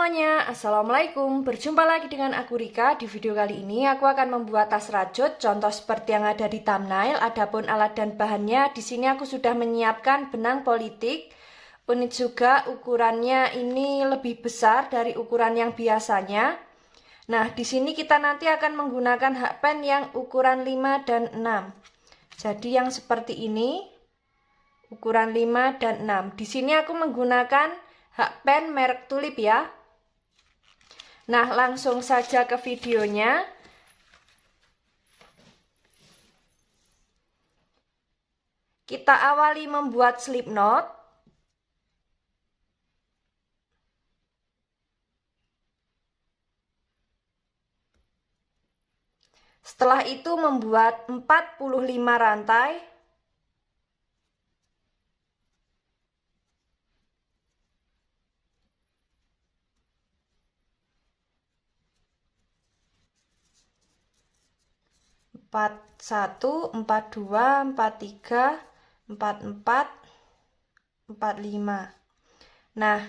semuanya, Assalamualaikum. Berjumpa lagi dengan aku Rika. Di video kali ini aku akan membuat tas rajut contoh seperti yang ada di thumbnail. Adapun alat dan bahannya, di sini aku sudah menyiapkan benang politik. Unik juga ukurannya ini lebih besar dari ukuran yang biasanya. Nah, di sini kita nanti akan menggunakan hakpen yang ukuran 5 dan 6. Jadi yang seperti ini, ukuran 5 dan 6. Di sini aku menggunakan hakpen merek Tulip ya. Nah, langsung saja ke videonya. Kita awali membuat slip knot. Setelah itu membuat 45 rantai. Empat satu, 42, 43, 44, 45. Nah,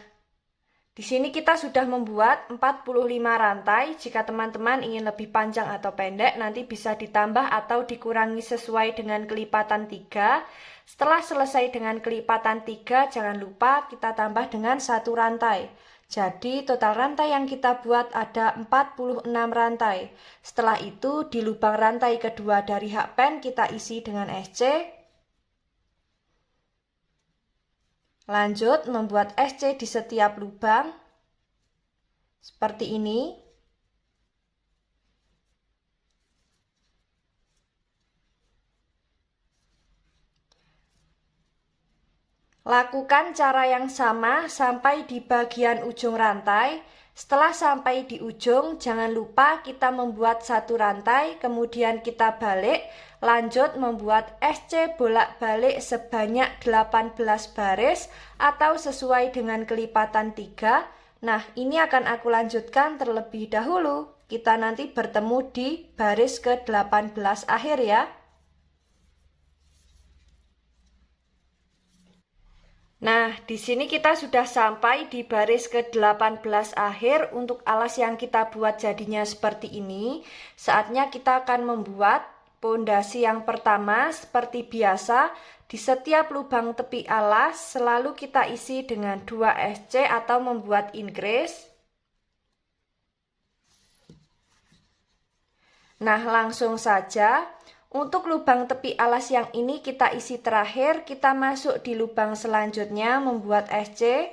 di sini kita sudah membuat 45 rantai. Jika teman-teman ingin lebih panjang atau pendek, nanti bisa ditambah atau dikurangi sesuai dengan kelipatan 3. Setelah selesai dengan kelipatan 3, jangan lupa kita tambah dengan 1 rantai. Jadi total rantai yang kita buat ada 46 rantai. Setelah itu di lubang rantai kedua dari hakpen kita isi dengan SC. Lanjut membuat SC di setiap lubang. Seperti ini. Lakukan cara yang sama sampai di bagian ujung rantai. Setelah sampai di ujung, jangan lupa kita membuat 1 rantai, kemudian kita balik, lanjut membuat SC bolak-balik sebanyak 18 baris atau sesuai dengan kelipatan 3. Nah, ini akan aku lanjutkan terlebih dahulu. Kita nanti bertemu di baris ke-18 akhir ya. Nah, di sini kita sudah sampai di baris ke-18 akhir. Untuk alas yang kita buat jadinya seperti ini. Saatnya kita akan membuat pondasi yang pertama seperti biasa. Di setiap lubang tepi alas selalu kita isi dengan 2 SC atau membuat increase. Nah, langsung saja. Untuk lubang tepi alas yang ini kita isi terakhir, kita masuk di lubang selanjutnya membuat SC.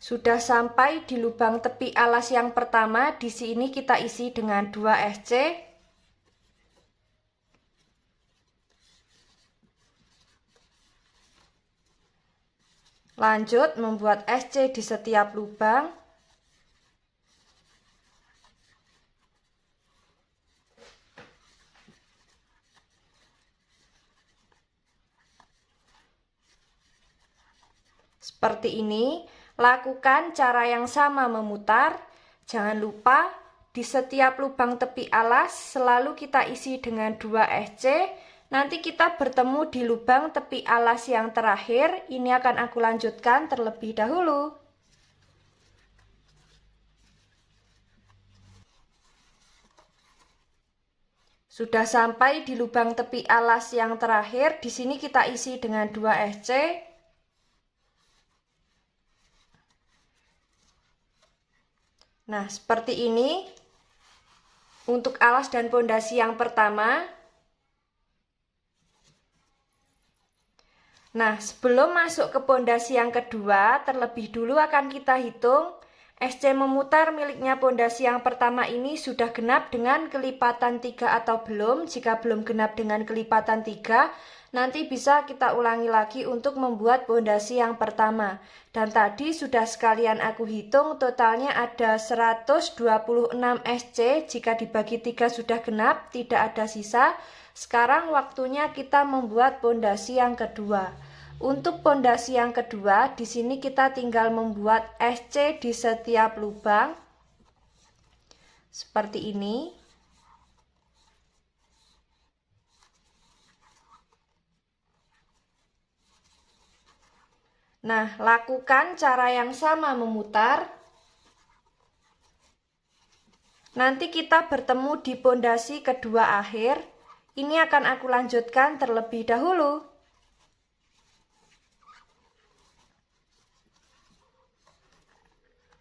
Sudah sampai di lubang tepi alas yang pertama, di sini kita isi dengan 2 SC. Lanjut membuat SC di setiap lubang. Seperti ini. Lakukan cara yang sama memutar. Jangan lupa di setiap lubang tepi alas selalu kita isi dengan 2 SC. Nanti kita bertemu di lubang tepi alas yang terakhir. Ini akan aku lanjutkan terlebih dahulu. Sudah sampai di lubang tepi alas yang terakhir. Di sini kita isi dengan 2 SC. Nah, seperti ini untuk alas dan pondasi yang pertama. Nah, sebelum masuk ke pondasi yang kedua, terlebih dulu akan kita hitung SC memutar miliknya pondasi yang pertama ini sudah genap dengan kelipatan 3 atau belum. Jika belum genap dengan kelipatan 3, nanti bisa kita ulangi lagi untuk membuat pondasi yang pertama. Dan tadi sudah sekalian aku hitung, totalnya ada 126 SC. Jika dibagi 3 sudah genap, tidak ada sisa. Sekarang waktunya kita membuat pondasi yang kedua. Untuk pondasi yang kedua, di sini kita tinggal membuat SC di setiap lubang seperti ini. Nah, lakukan cara yang sama memutar. Nanti kita bertemu di pondasi kedua akhir. Ini akan aku lanjutkan terlebih dahulu.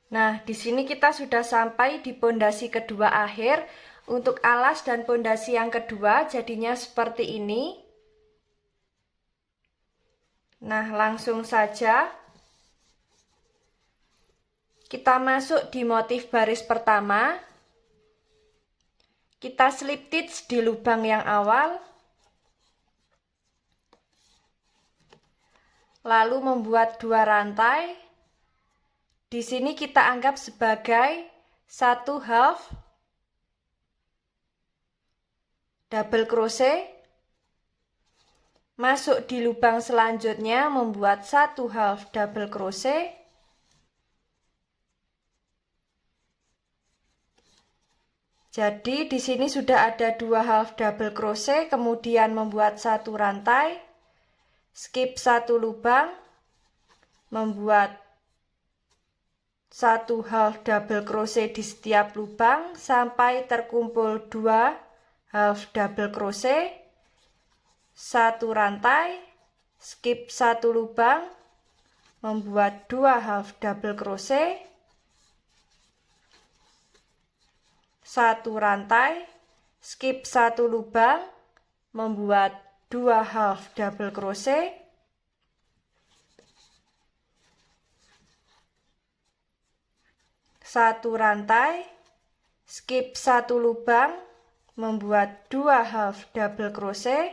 Nah, di sini kita sudah sampai di pondasi kedua akhir. Untuk alas dan pondasi yang kedua jadinya seperti ini. Nah, langsung saja kita masuk di motif baris pertama. Kita slip stitch di lubang yang awal. Lalu membuat 2 rantai. Di sini kita anggap sebagai 1 half double crochet. Masuk di lubang selanjutnya membuat 1 half double crochet. Jadi di sini sudah ada 2 half double crochet, kemudian membuat 1 rantai, skip 1 lubang, membuat 1 half double crochet di setiap lubang sampai terkumpul 2 half double crochet, 1 rantai, skip 1 lubang, membuat 2 half double crochet, 1 rantai, skip 1 lubang, membuat 2 half double crochet, 1 rantai, skip 1 lubang, membuat 2 half double crochet,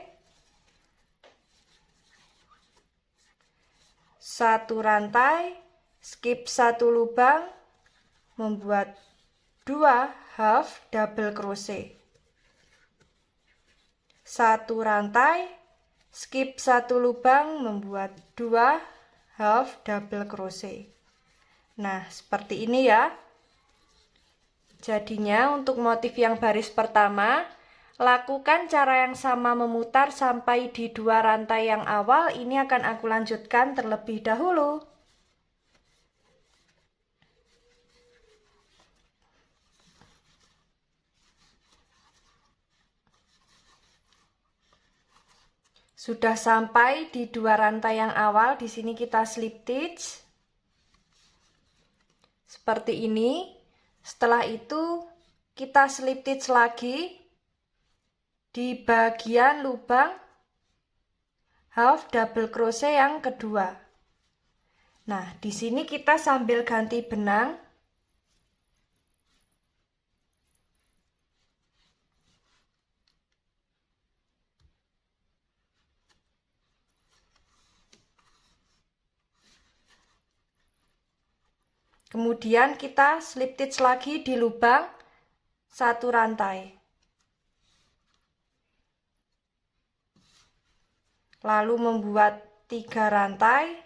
1 rantai, skip 1 lubang, membuat 2 half double crochet, 1 rantai, skip 1 lubang, membuat 2 half double crochet. Nah, seperti ini ya. Jadinya untuk motif yang baris pertama, lakukan cara yang sama memutar sampai di 2 rantai yang awal. Ini akan aku lanjutkan terlebih dahulu. Sudah sampai di 2 rantai yang awal, di sini kita slip stitch. Seperti ini. Setelah itu kita slip stitch lagi di bagian lubang half double crochet yang kedua. Nah, di sini kita sambil ganti benang. Kemudian kita slip stitch lagi di lubang 1 rantai. Lalu membuat 3 rantai.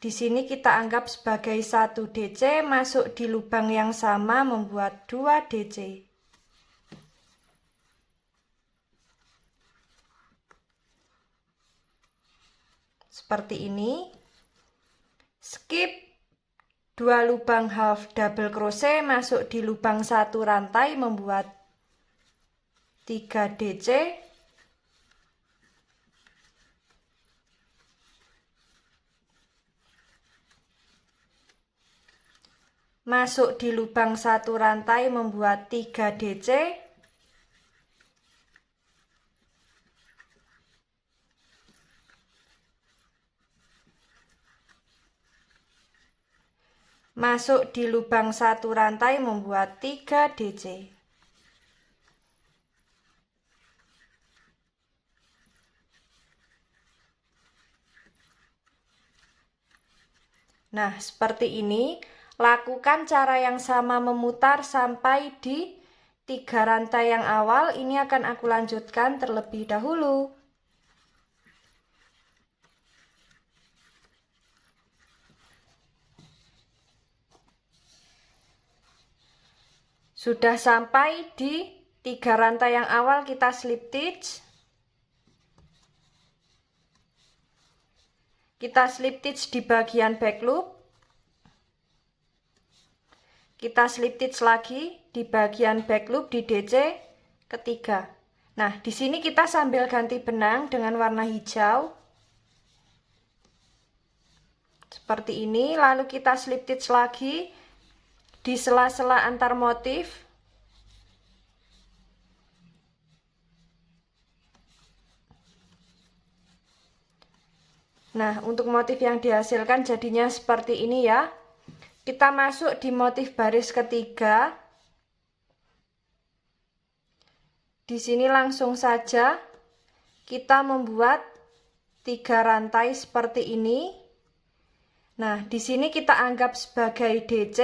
Di sini kita anggap sebagai 1 DC, masuk di lubang yang sama membuat 2 DC. Seperti ini. Skip 2 lubang half double crochet, masuk di lubang 1 rantai membuat 3 DC. Masuk di lubang 1 rantai membuat 3 DC. masuk di lubang satu rantai membuat 3 DC. Nah, seperti ini. Lakukan cara yang sama memutar sampai di 3 rantai yang awal. Ini akan aku lanjutkan terlebih dahulu. Sudah sampai di 3 rantai yang awal, kita slip stitch. Kita slip stitch di bagian back loop. Kita slip stitch lagi di bagian back loop di DC ketiga. Nah, di sini kita sambil ganti benang dengan warna hijau. Seperti ini, lalu kita slip stitch lagi di sela-sela antar motif. Nah, untuk motif yang dihasilkan jadinya seperti ini ya. Kita masuk di motif baris ketiga. Di sini langsung saja kita membuat 3 rantai seperti ini. Nah, di sini kita anggap sebagai DC.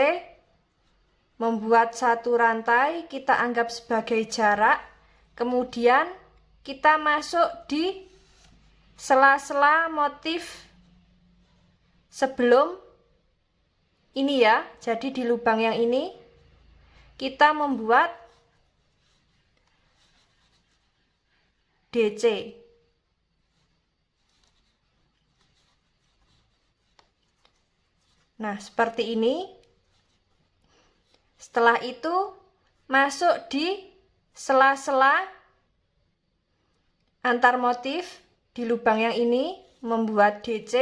Membuat 1 rantai kita anggap sebagai jarak. Kemudian kita masuk di sela-sela motif sebelum ini ya. Jadi di lubang yang ini kita membuat DC. Nah, seperti ini. Setelah itu masuk di sela-sela antar motif di lubang yang ini membuat DC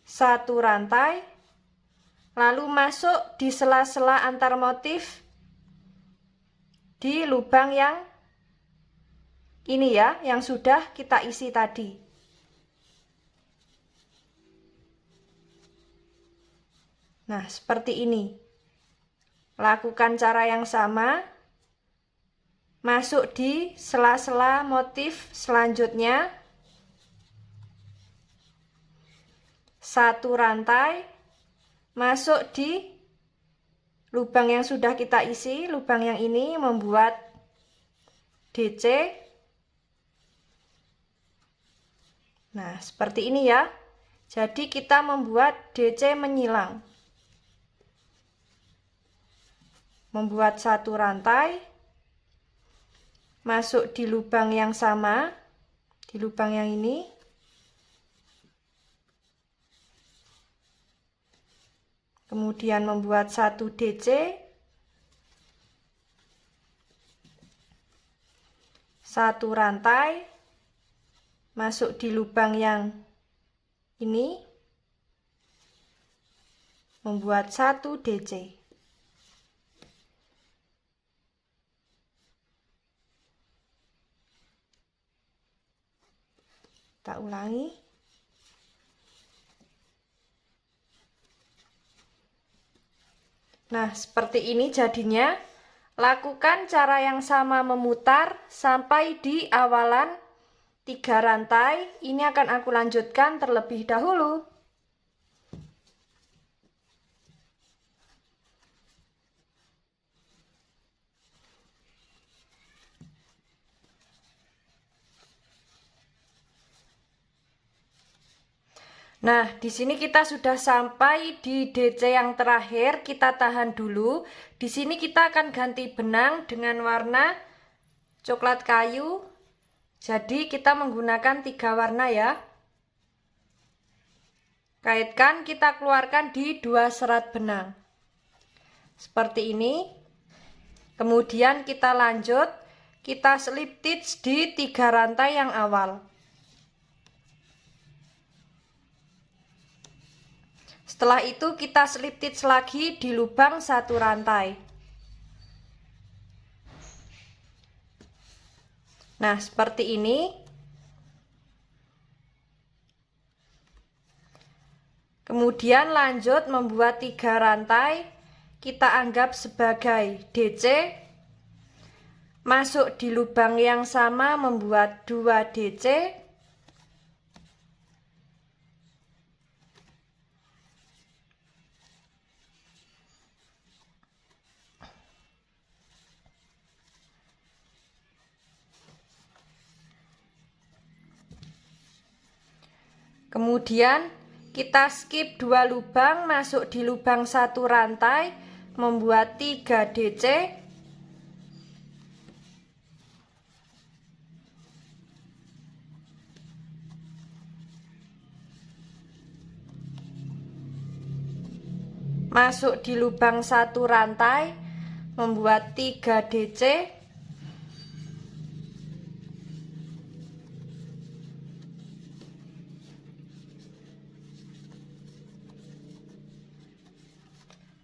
1 rantai, lalu masuk di sela-sela antar motif di lubang yang ini ya, yang sudah kita isi tadi. Nah, seperti ini. Lakukan cara yang sama. Masuk di sela-sela motif selanjutnya. 1 rantai. Masuk di lubang yang sudah kita isi, lubang yang ini membuat DC. Nah, seperti ini ya. Jadi kita membuat DC menyilang. Membuat 1 rantai, masuk di lubang yang sama, di lubang yang ini. Kemudian membuat 1 DC. 1 rantai, masuk di lubang yang ini, membuat 1 DC. Kita ulangi. Nah, seperti ini jadinya. Lakukan cara yang sama memutar sampai di awalan 3 rantai. Ini akan aku lanjutkan terlebih dahulu. Nah, di sini kita sudah sampai di DC yang terakhir. Kita tahan dulu. Di sini kita akan ganti benang dengan warna coklat kayu. Jadi kita menggunakan 3 warna ya. Kaitkan, kita keluarkan di 2 serat benang. Seperti ini. Kemudian kita lanjut. Kita slip stitch di 3 rantai yang awal. Setelah itu kita slip stitch lagi di lubang 1 rantai. Nah, seperti ini. Kemudian lanjut membuat 3 rantai, kita anggap sebagai DC. Masuk di lubang yang sama membuat 2 DC. Kemudian kita skip 2 lubang, masuk di lubang 1 rantai, membuat 3 DC. Masuk di lubang 1 rantai, membuat 3 DC.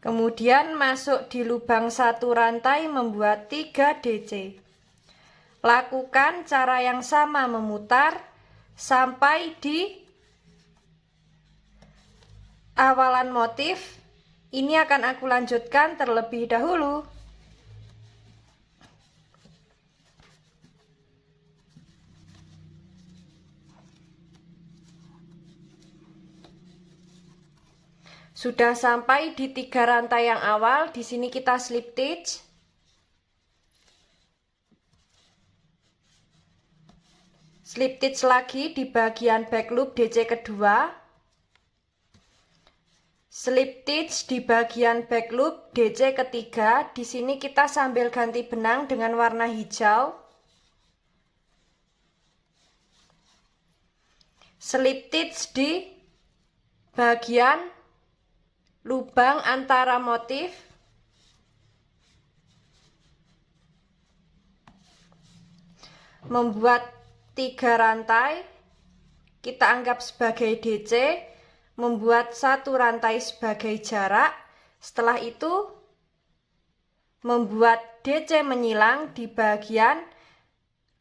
Kemudian masuk di lubang 1 rantai membuat 3 DC. Lakukan cara yang sama memutar sampai di awalan motif. Ini akan aku lanjutkan terlebih dahulu. Sudah sampai di 3 rantai yang awal, di sini kita slip stitch. Slip stitch lagi di bagian back loop DC kedua. Slip stitch di bagian back loop DC ketiga. Di sini kita sambil ganti benang dengan warna hijau. Slip stitch di bagian lubang antara motif. Membuat 3 rantai, kita anggap sebagai DC, membuat 1 rantai sebagai jarak. Setelah itu membuat DC menyilang di bagian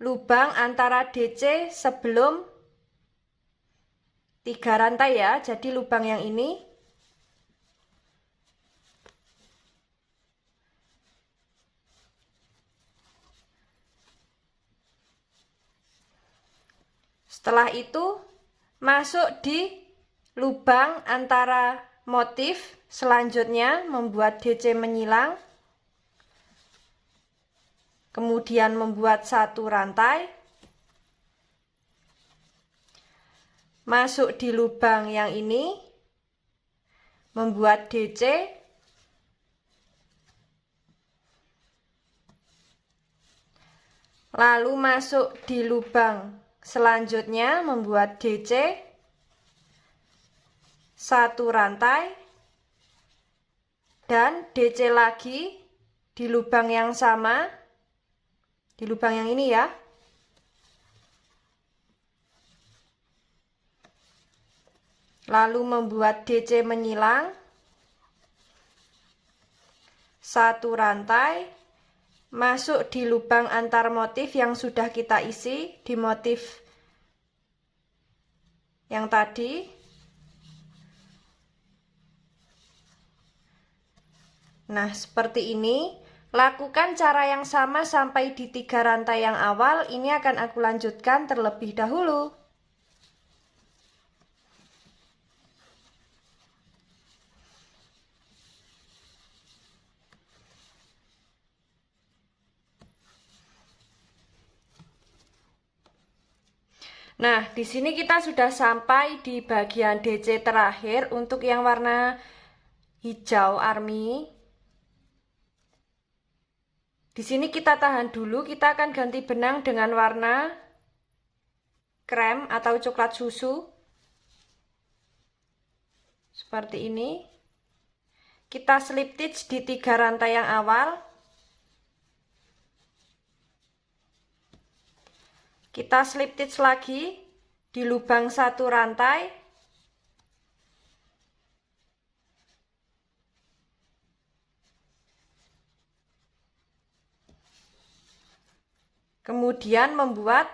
lubang antara DC sebelum 3 rantai ya, jadi lubang yang ini. Setelah itu masuk di lubang antara motif, selanjutnya membuat DC menyilang. Kemudian membuat 1 rantai. Masuk di lubang yang ini, membuat DC. Lalu masuk di lubang selanjutnya, membuat DC. 1 rantai. Dan DC lagi di lubang yang sama. Di lubang yang ini ya. Lalu membuat DC menyilang. 1 rantai. Masuk di lubang antar motif yang sudah kita isi di motif yang tadi. Nah, seperti ini. Lakukan cara yang sama sampai di 3 rantai yang awal. Ini akan aku lanjutkan terlebih dahulu. Nah, di sini kita sudah sampai di bagian DC terakhir untuk yang warna hijau army. Di sini kita tahan dulu, kita akan ganti benang dengan warna krem atau coklat susu. Seperti ini. Kita slip stitch di 3 rantai yang awal. Kita slip stitch lagi di lubang 1 rantai. Kemudian membuat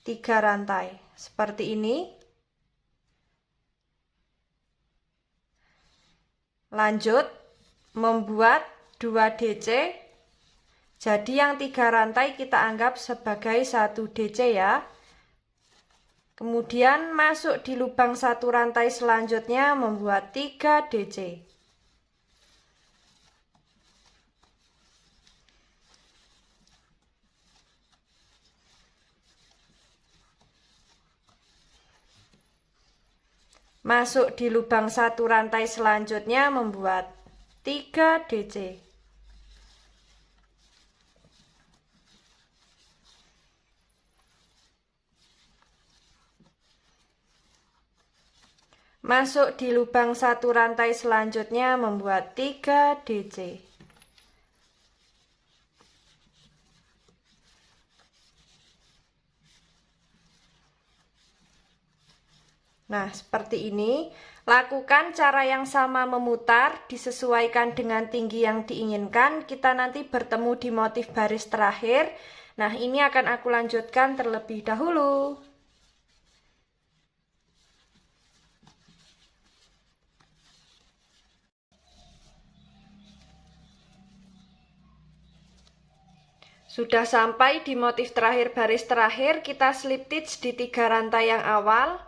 3 rantai seperti ini. Lanjut membuat 2 DC. Jadi yang 3 rantai kita anggap sebagai 1 DC ya. Kemudian masuk di lubang 1 rantai selanjutnya membuat 3 DC. Masuk di lubang 1 rantai selanjutnya membuat 3 DC. Masuk di lubang 1 rantai selanjutnya membuat 3 DC. Nah, seperti ini. Lakukan cara yang sama memutar, disesuaikan dengan tinggi yang diinginkan. Kita nanti bertemu di motif baris terakhir. Nah, ini akan aku lanjutkan terlebih dahulu. Sudah sampai di motif terakhir baris terakhir, kita slip stitch di 3 rantai yang awal.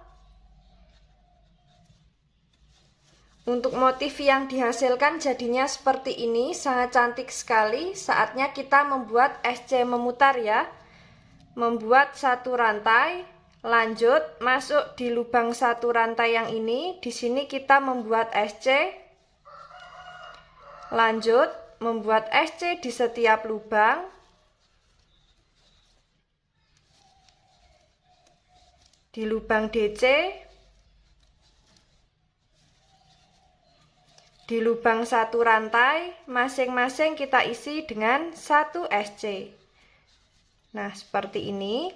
Untuk motif yang dihasilkan jadinya seperti ini, sangat cantik sekali. Saatnya kita membuat SC memutar ya. Membuat 1 rantai, lanjut masuk di lubang 1 rantai yang ini. Di sini kita membuat SC. Lanjut membuat SC di setiap lubang. Di lubang DC, di lubang 1 rantai, masing-masing kita isi dengan 1 SC. Nah, seperti ini.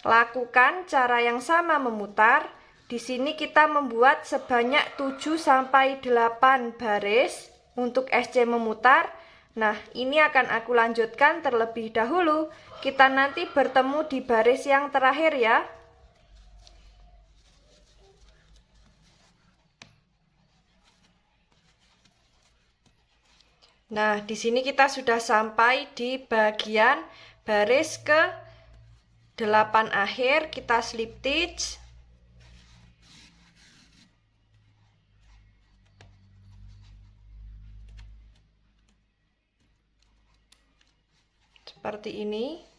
Lakukan cara yang sama memutar. Di sini kita membuat sebanyak 7 sampai 8 baris untuk SC memutar. Nah, ini akan aku lanjutkan terlebih dahulu. Kita nanti bertemu di baris yang terakhir ya. Nah, di sini kita sudah sampai di bagian baris ke 8 akhir. Kita slip stitch. Seperti ini.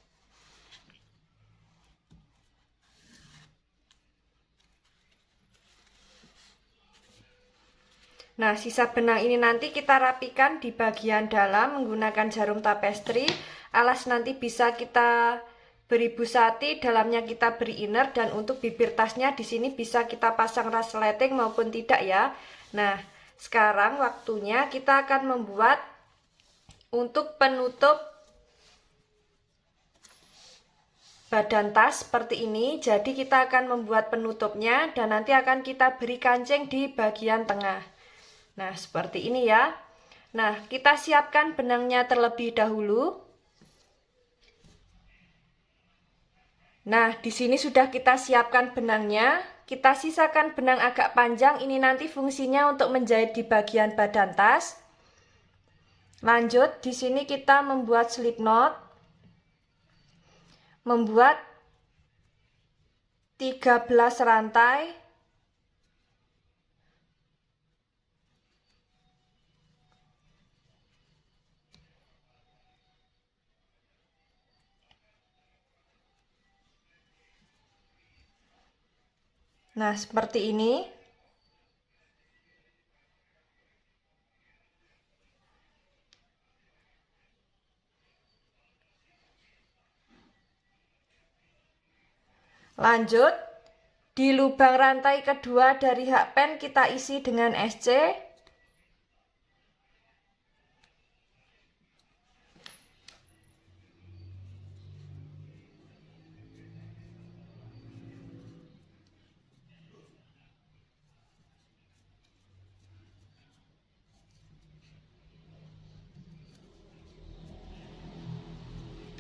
Nah, sisa benang ini nanti kita rapikan di bagian dalam menggunakan jarum tapestri. Alas nanti bisa kita beri busati, dalamnya kita beri inner, dan untuk bibir tasnya di sini bisa kita pasang resleting maupun tidak ya. Nah, sekarang waktunya kita akan membuat untuk penutup badan tas seperti ini. Jadi kita akan membuat penutupnya dan nanti akan kita beri kancing di bagian tengah. Nah, seperti ini ya. Nah, kita siapkan benangnya terlebih dahulu. Nah, di sini sudah kita siapkan benangnya. Kita sisakan benang agak panjang, ini nanti fungsinya untuk menjahit di bagian badan tas. Lanjut, di sini kita membuat slip knot. Membuat 13 rantai. Nah, seperti ini. Lanjut, di lubang rantai kedua dari hakpen kita isi dengan SC.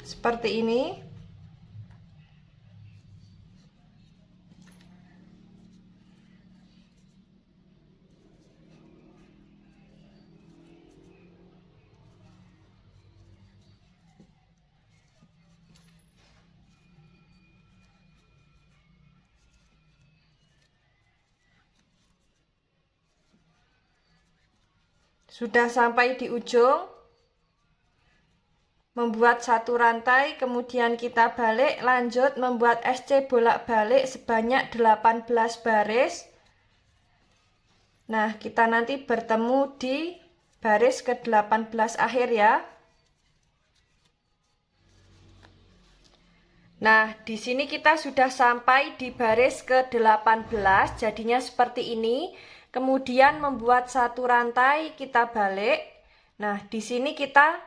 Seperti ini. Sudah sampai di ujung, membuat satu rantai, kemudian kita balik, lanjut membuat SC bolak-balik sebanyak 18 baris. Nah, kita nanti bertemu di baris ke-18 akhir ya. Nah, di sini kita sudah sampai di baris ke-18, jadinya seperti ini. Kemudian membuat satu rantai, kita balik. Nah, di sini kita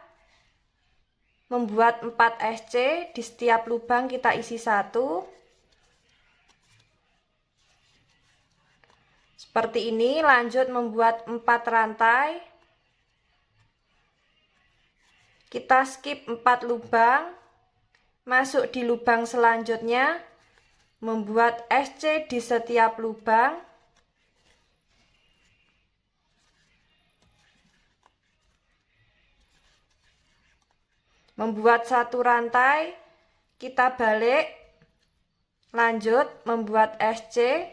membuat 4 SC, di setiap lubang kita isi 1. Seperti ini, lanjut membuat 4 rantai. Kita skip 4 lubang. Masuk di lubang selanjutnya, membuat SC di setiap lubang. Membuat satu rantai, kita balik, lanjut membuat SC.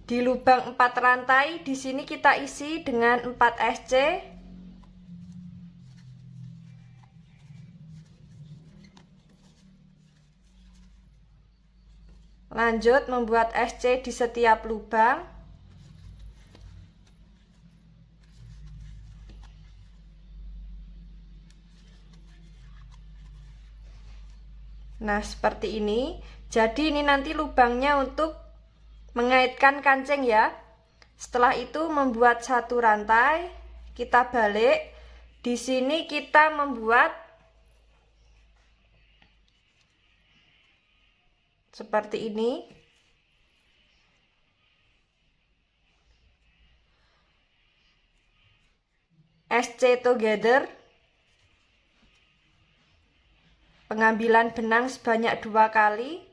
Di lubang 4 rantai, di sini kita isi dengan 4 SC. Lanjut membuat SC di setiap lubang. Nah, seperti ini. Jadi ini nanti lubangnya untuk mengaitkan kancing ya. Setelah itu membuat satu rantai, kita balik. Di sini kita membuat seperti ini. SC together. Pengambilan benang sebanyak 2 kali.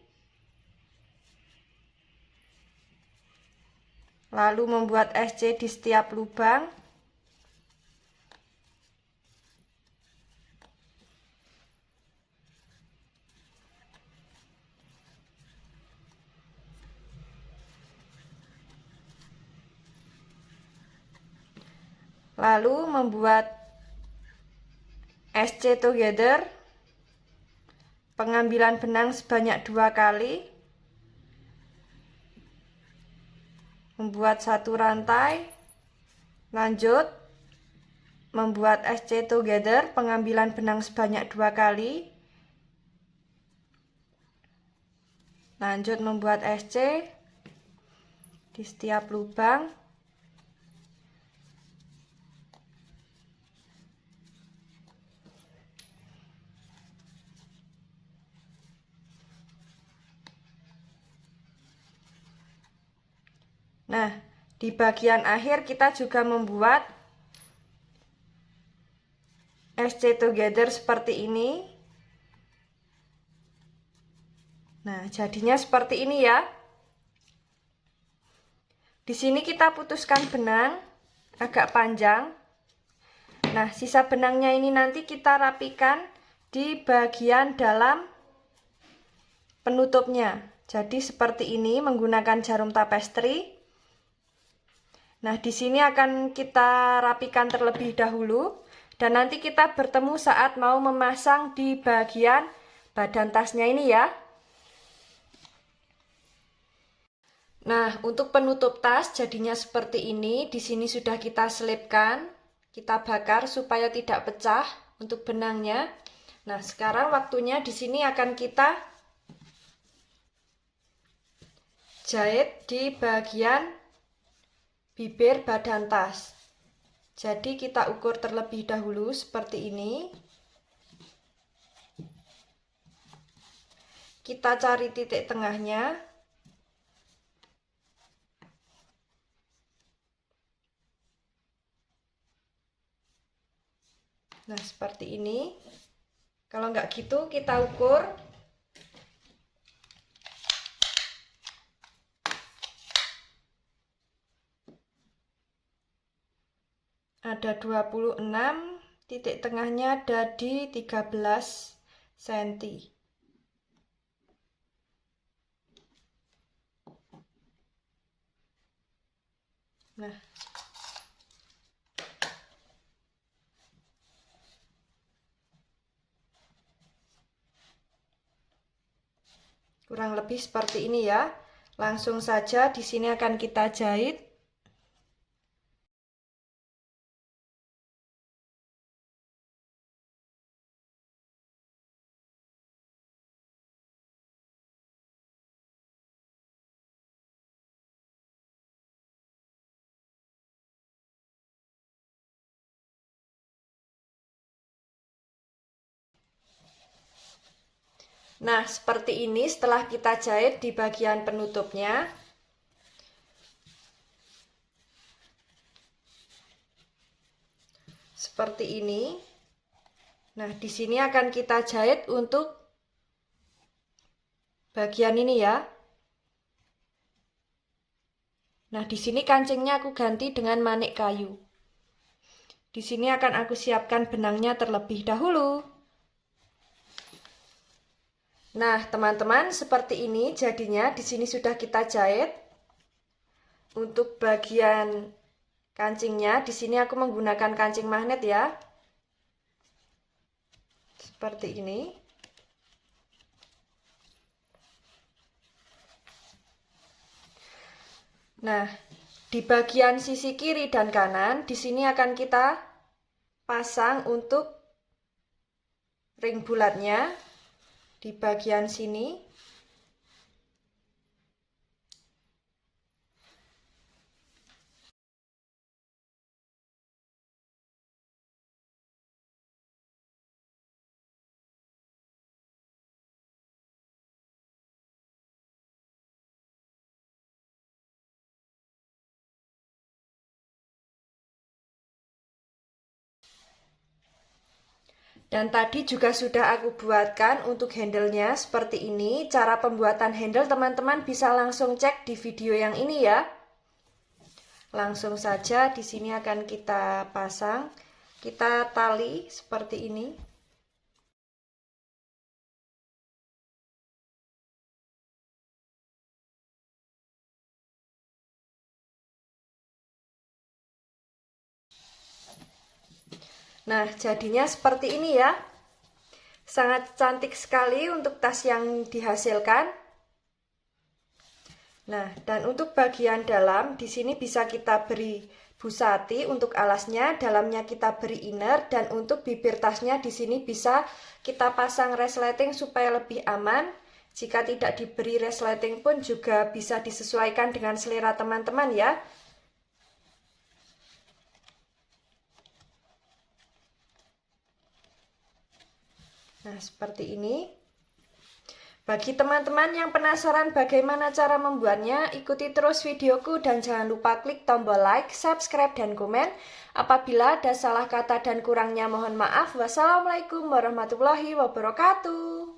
Lalu membuat SC di setiap lubang. Lalu membuat SC together. Pengambilan benang sebanyak 2 kali. Membuat satu rantai, lanjut membuat SC together, pengambilan benang sebanyak 2 kali, lanjut membuat SC di setiap lubang. Nah, di bagian akhir kita juga membuat SC together seperti ini. Nah, jadinya seperti ini ya. Di sini kita putuskan benang agak panjang. Nah, sisa benangnya ini nanti kita rapikan di bagian dalam penutupnya. Jadi seperti ini menggunakan jarum tapestri. Nah, di sini akan kita rapikan terlebih dahulu dan nanti kita bertemu saat mau memasang di bagian badan tasnya ini ya. Nah, untuk penutup tas jadinya seperti ini. Di sini sudah kita selipkan, kita bakar supaya tidak pecah untuk benangnya. Nah, sekarang waktunya di sini akan kita jahit di bagian bibir badan tas. Jadi kita ukur terlebih dahulu seperti ini. Kita cari titik tengahnya. Nah, seperti ini. Kalau nggak gitu kita ukur. Ada 26, titik tengahnya ada di 13 cm. Nah, kurang lebih seperti ini ya. Langsung saja di sini akan kita jahit. Nah, seperti ini setelah kita jahit di bagian penutupnya. Seperti ini. Nah, di sini akan kita jahit untuk bagian ini ya. Nah, di sini kancingnya aku ganti dengan manik kayu. Di sini akan aku siapkan benangnya terlebih dahulu. Nah, teman-teman, seperti ini jadinya. Di sini sudah kita jahit. Untuk bagian kancingnya, di sini aku menggunakan kancing magnet ya. Seperti ini. Nah, di bagian sisi kiri dan kanan, di sini akan kita pasang untuk ring bulatnya di bagian sini. Dan tadi juga sudah aku buatkan untuk handle-nya seperti ini. Cara pembuatan handle teman-teman bisa langsung cek di video yang ini ya. Langsung saja di sini akan kita pasang. Kita tali seperti ini. Nah, jadinya seperti ini ya. Sangat cantik sekali untuk tas yang dihasilkan. Nah, dan untuk bagian dalam di sini bisa kita beri busati untuk alasnya, dalamnya kita beri inner, dan untuk bibir tasnya di sini bisa kita pasang resleting supaya lebih aman. Jika tidak diberi resleting pun juga bisa disesuaikan dengan selera teman-teman ya. Nah, seperti ini. Bagi teman-teman yang penasaran bagaimana cara membuatnya, ikuti terus videoku dan jangan lupa klik tombol like, subscribe, dan komen. Apabila ada salah kata dan kurangnya mohon maaf. Wassalamualaikum warahmatullahi wabarakatuh.